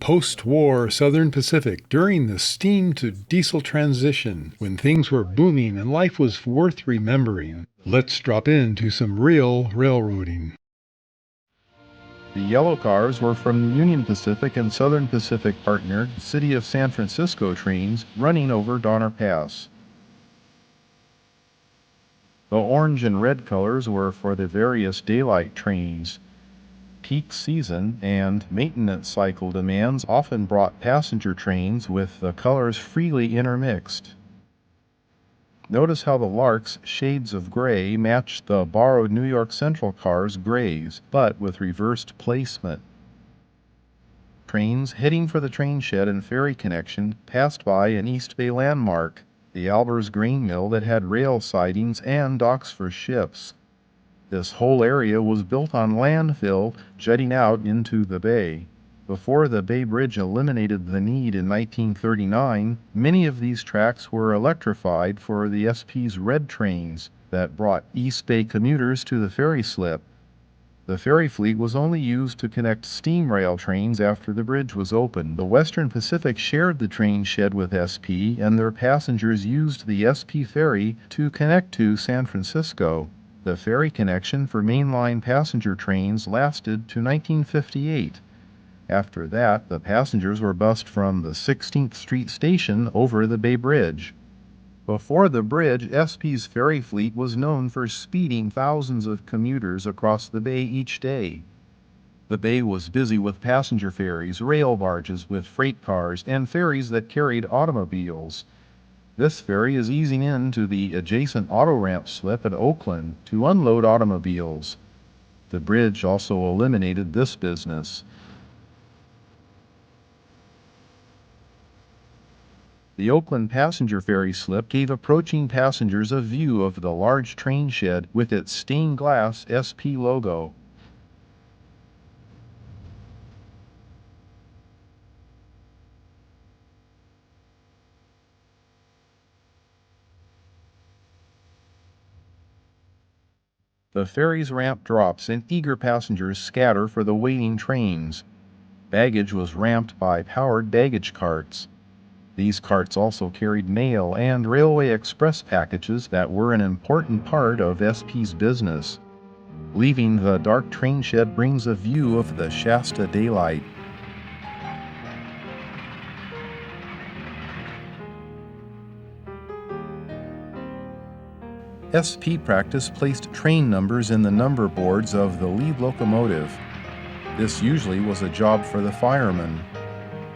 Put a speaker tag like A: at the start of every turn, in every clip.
A: Post-war Southern Pacific during the steam to diesel transition, when things were booming and life was worth remembering. Let's drop into some real railroading.
B: The yellow cars were from the Union Pacific and Southern Pacific partner City of San Francisco trains running over Altamont Pass. The orange and red colors were for the various daylight trains. Peak season and maintenance cycle demands often brought passenger trains with the colors freely intermixed. Notice how the Lark's shades of gray matched the borrowed New York Central car's grays, but with reversed placement. Trains heading for the train shed and ferry connection passed by an East Bay landmark, the Albers grain mill that had rail sidings and docks for ships. This whole area was built on landfill jutting out into the bay. Before the Bay Bridge eliminated the need in 1939, many of these tracks were electrified for the SP's red trains that brought East Bay commuters to the ferry slip. The ferry fleet was only used to connect steam rail trains after the bridge was opened. The Western Pacific shared the train shed with SP, and their passengers used the SP ferry to connect to San Francisco. The ferry connection for mainline passenger trains lasted to 1958. After that, the passengers were bused from the 16th Street station over the Bay Bridge. Before the bridge, SP's ferry fleet was known for speeding thousands of commuters across the bay each day. The bay was busy with passenger ferries, rail barges with freight cars, and ferries that carried automobiles. This ferry is easing into the adjacent auto ramp slip at Oakland to unload automobiles. The bridge also eliminated this business. The Oakland passenger ferry slip gave approaching passengers a view of the large train shed with its stained glass SP logo. The ferry's ramp drops and eager passengers scatter for the waiting trains. Baggage was ramped by powered baggage carts. These carts also carried mail and Railway Express packages that were an important part of SP's business. Leaving the dark train shed brings a view of the Shasta daylight. SP practice placed train numbers in the number boards of the lead locomotive. This usually was a job for the fireman.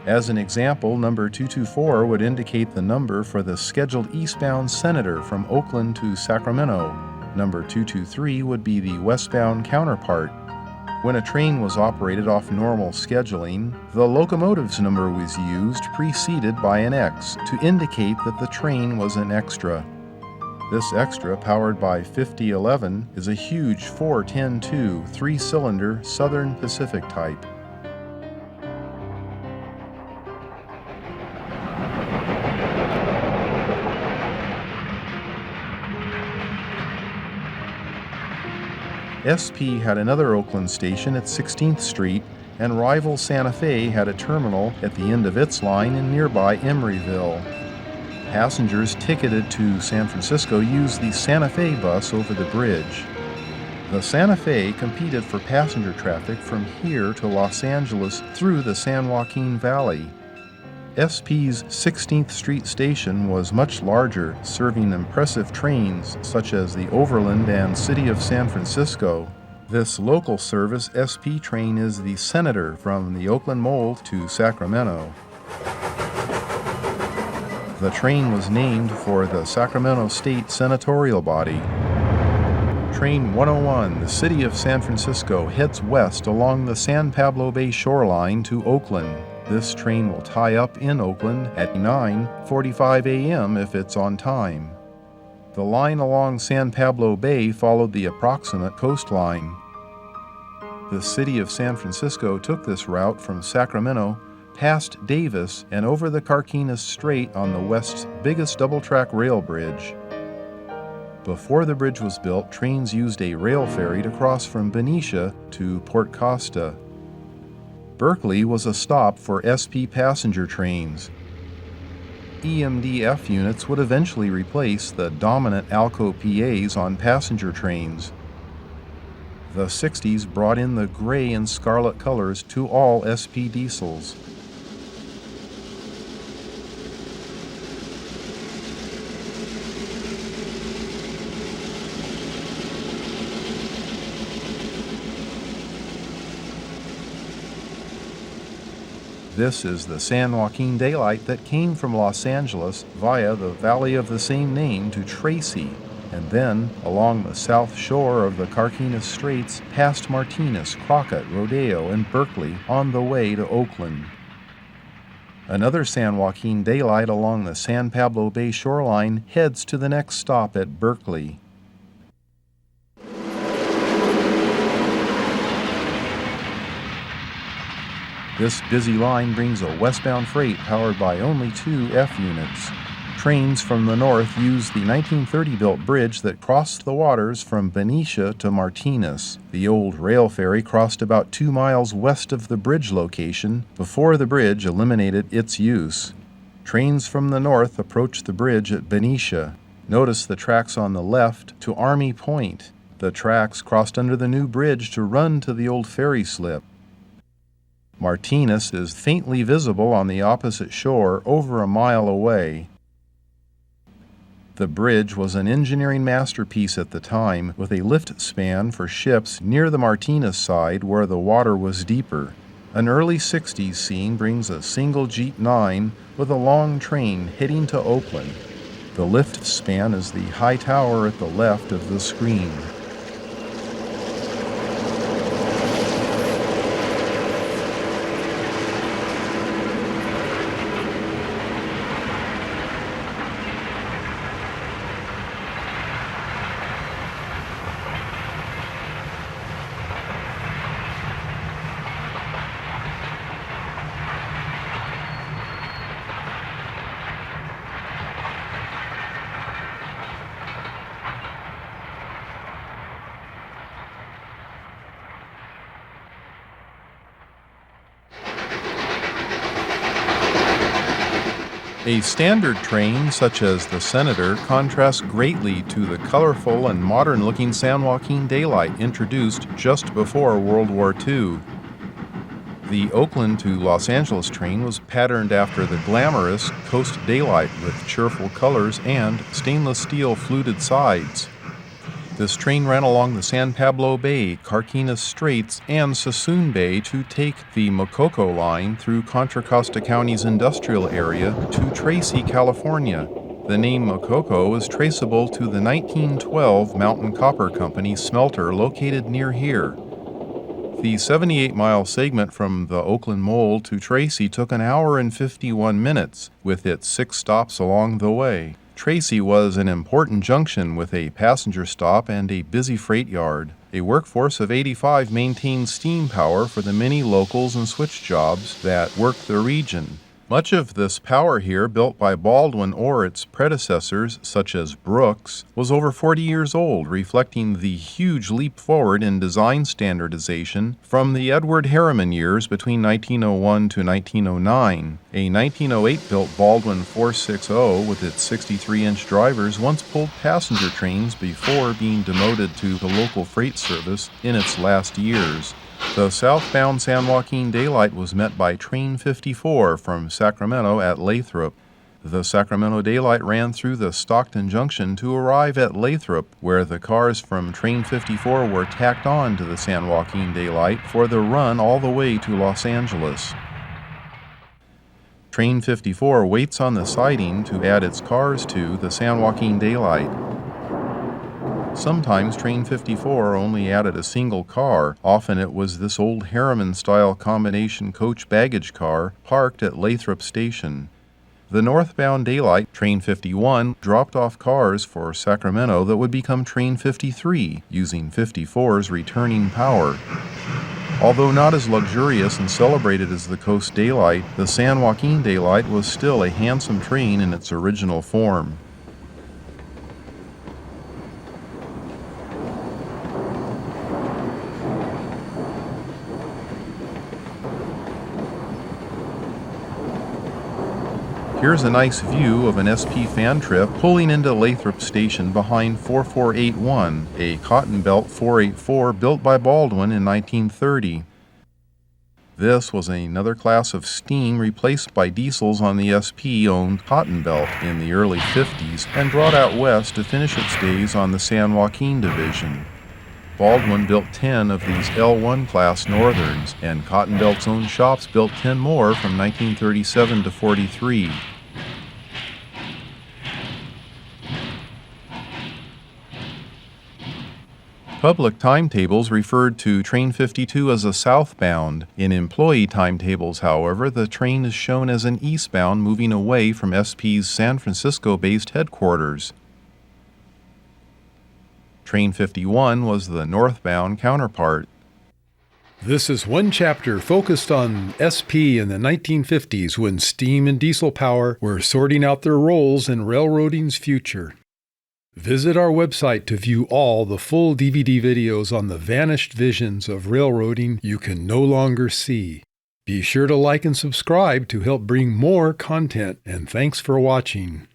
B: As an example, number 224 would indicate the number for the scheduled eastbound Senator from Oakland to Sacramento. Number 223 would be the westbound counterpart. When a train was operated off normal scheduling, the locomotive's number was used, preceded by an X, to indicate that the train was an extra. This extra, powered by 5011, is a huge 410-2 three-cylinder Southern Pacific type. SP had another Oakland station at 16th Street, and rival Santa Fe had a terminal at the end of its line in nearby Emeryville. Passengers ticketed to San Francisco used the Santa Fe bus over the bridge. The Santa Fe competed for passenger traffic from here to Los Angeles through the San Joaquin Valley. SP's 16th Street station was much larger, serving impressive trains such as the Overland and City of San Francisco. This local service SP train is the Senator from the Oakland Mole to Sacramento. The train was named for the Sacramento State senatorial body. Train 101, the City of San Francisco, heads west along the San Pablo Bay shoreline to Oakland. This train will tie up in Oakland at 9:45 a.m. if it's on time. The line along San Pablo Bay followed the approximate coastline. The City of San Francisco took this route from Sacramento past Davis and over the Carquinez Strait on the West's biggest double-track rail bridge. Before the bridge was built, trains used a rail ferry to cross from Benicia to Port Costa. Berkeley was a stop for SP passenger trains. EMDF units would eventually replace the dominant Alco PAs on passenger trains. The 60s brought in the gray and scarlet colors to all SP diesels. This is the San Joaquin Daylight that came from Los Angeles via the valley of the same name to Tracy, and then along the south shore of the Carquinez Straits past Martinez, Crockett, Rodeo, and Berkeley on the way to Oakland. Another San Joaquin Daylight along the San Pablo Bay shoreline heads to the next stop at Berkeley. This busy line brings a westbound freight powered by only 2 F units. Trains from the north use the 1930-built bridge that crossed the waters from Benicia to Martinez. The old rail ferry crossed about 2 miles west of the bridge location before the bridge eliminated its use. Trains from the north approach the bridge at Benicia. Notice the tracks on the left to Army Point. The tracks crossed under the new bridge to run to the old ferry slip. Martinez is faintly visible on the opposite shore over a mile away. The bridge was an engineering masterpiece at the time, with a lift span for ships near the Martinez side where the water was deeper. An early 60s scene brings a single Jeep 9 with a long train heading to Oakland. The lift span is the high tower at the left of the screen. A standard train, such as the Senator, contrasts greatly to the colorful and modern-looking San Joaquin Daylight introduced just before World War II. The Oakland to Los Angeles train was patterned after the glamorous Coast Daylight with cheerful colors and stainless steel fluted sides. This train ran along the San Pablo Bay, Carquinez Straits, and Suisun Bay to take the Mococo line through Contra Costa County's industrial area to Tracy, California. The name Mococo is traceable to the 1912 Mountain Copper Company smelter located near here. The 78-mile segment from the Oakland Mole to Tracy took an hour and 51 minutes, with its 6 stops along the way. Tracy was an important junction with a passenger stop and a busy freight yard. A workforce of 85 maintained steam power for the many locals and switch jobs that worked the region. Much of this power here, built by Baldwin or its predecessors, such as Brooks, was over 40 years old, reflecting the huge leap forward in design standardization from the Edward Harriman years between 1901 to 1909. A 1908-built Baldwin 460 with its 63-inch drivers once pulled passenger trains before being demoted to the local freight service in its last years. The southbound San Joaquin Daylight was met by Train 54 from Sacramento at Lathrop. The Sacramento Daylight ran through the Stockton Junction to arrive at Lathrop, where the cars from Train 54 were tacked on to the San Joaquin Daylight for the run all the way to Los Angeles. Train 54 waits on the siding to add its cars to the San Joaquin Daylight. Sometimes Train 54 only added a single car. Often it was this old Harriman-style combination coach baggage car parked at Lathrop Station. The northbound Daylight, Train 51, dropped off cars for Sacramento that would become Train 53, using 54's returning power. Although not as luxurious and celebrated as the Coast Daylight, the San Joaquin Daylight was still a handsome train in its original form. Here's a nice view of an SP fan trip pulling into Lathrop Station behind 4481, a cotton belt 484 built by Baldwin in 1930. This was another class of steam replaced by diesels on the SP-owned Cotton Belt in the early 50s and brought out west to finish its days on the San Joaquin Division. Baldwin built 10 of these L1 class Northerns, and Cotton Belt's own shops built 10 more from 1937 to 43. Public timetables referred to Train 52 as a southbound. In employee timetables, however, the train is shown as an eastbound moving away from SP's San Francisco-based headquarters. Train 51 was the northbound counterpart.
A: This is one chapter focused on SP in the 1950s when steam and diesel power were sorting out their roles in railroading's future. Visit our website to view all the full DVD videos on the vanished visions of railroading you can no longer see. Be sure to like and subscribe to help bring more content, and thanks for watching.